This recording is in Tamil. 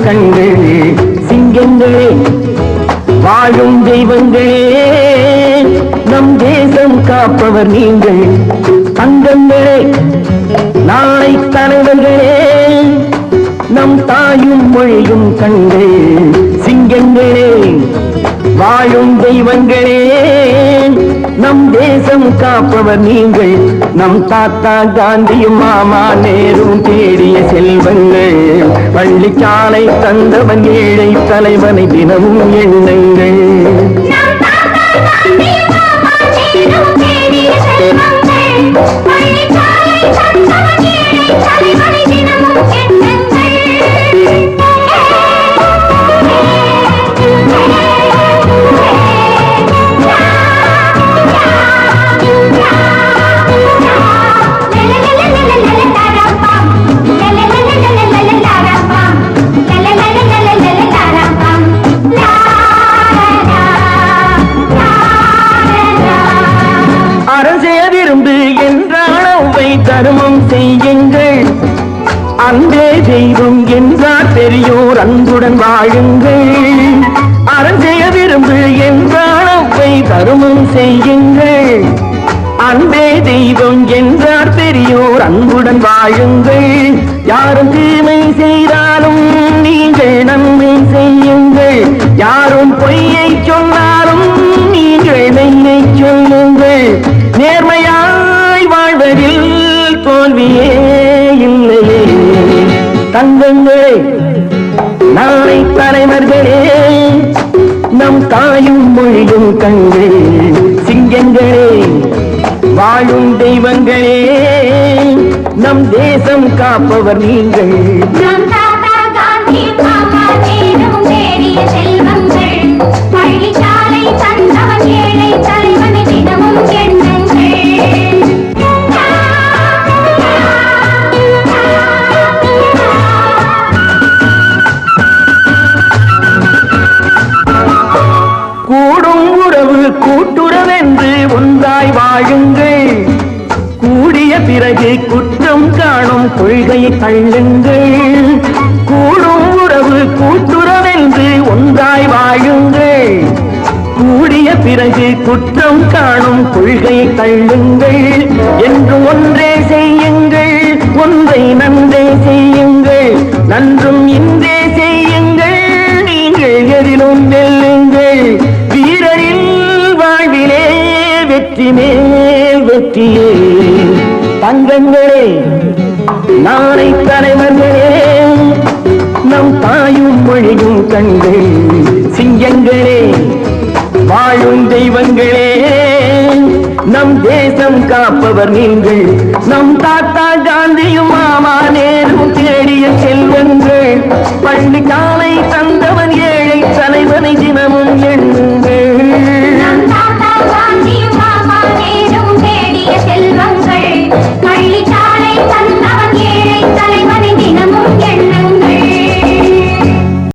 கண்கள் சிங்கங்களே வாழும் தெய்வங்களே நம் தேசம் காப்பவர் நீங்கள் தங்கங்களே நாளை தலைவர்களே நம் தாயும் மொழியும் கண்கள் சிங்கங்களே வாழும் தெய்வங்களே நம் தேசம் காப்பவர் நீங்கள் நம் தாத்தா காந்தியும் மாமா நேரும் தேடிய செல்வங்கள் பள்ளிச்சாலை தந்தவன் ஏழை தலைவனை தினமும் எண்ணுங்கள் தர்மம் செய்யுங்கள் அன்பே தெய்வம் என்றார் பெரியோர் அன்புடன் வாழுங்கள் அறம் செய்ய விரும்பு என்றால் அவ்வை தர்மம் செய்யுங்கள் அன்பே தெய்வம் என்றார் பெரியோர் அன்புடன் வாழுங்கள் யாரும் தீமை செய்தாலும் நீங்கள் நன்மை செய்யுங்கள் யாரும் பொய்யை சொன்னாலும் நீங்கள் மெய்யை சொல்லுங்கள் நேர்மையாய் வாழ்வதில் தோல்வியே இல்லையே தங்கங்களே நாளை தலைவர்களே நம் தாயும் மொழியும் கண்கள் சிங்கங்களே வாழும் தெய்வங்களே நம் தேசம் காப்பவர் நீங்கள் பள்ளிச்சாலை தந்தவன் ஏழை தலைவனை தினமும் கூடும் உறவு கூட்டுறவென்று ஒன்றாய் வாழுங்கள் கூடிய பிறகு குற்றம் காணும் கொள்கையை தள்ளுங்கள் கூடும் உறவு கூட்டுறவென்று ஒன்றாய் வாழுங்கள் கூடிய பிறகு குற்றம் காணும் கொள்கையை தள்ளுங்கள் என்று ஒன்றே செய்யுங்கள் ஒன்றை நன்றே செய்யுங்கள் நன்றும் இன்றே செய்யுங்கள் நீங்கள் எதிலும் வெல்லுங்கள் வீரரின் வாழ்விலே வெற்றி மேல் வெற்றியே தங்கங்களே நாளை தலைவர்களே நம் தாயும் மொழியும் கண்கள் சிங்கங்களே வாழும் தெய்வங்களே நம் தேசம் காப்பவர் நீங்கள் நம் தாத்தா காந்தியும் மாமா நேரும் தேடிய செல்வங்கள் பள்ளிச்சாலை தந்தவன் ஏழை தலைவனை தினமும் எண்ணு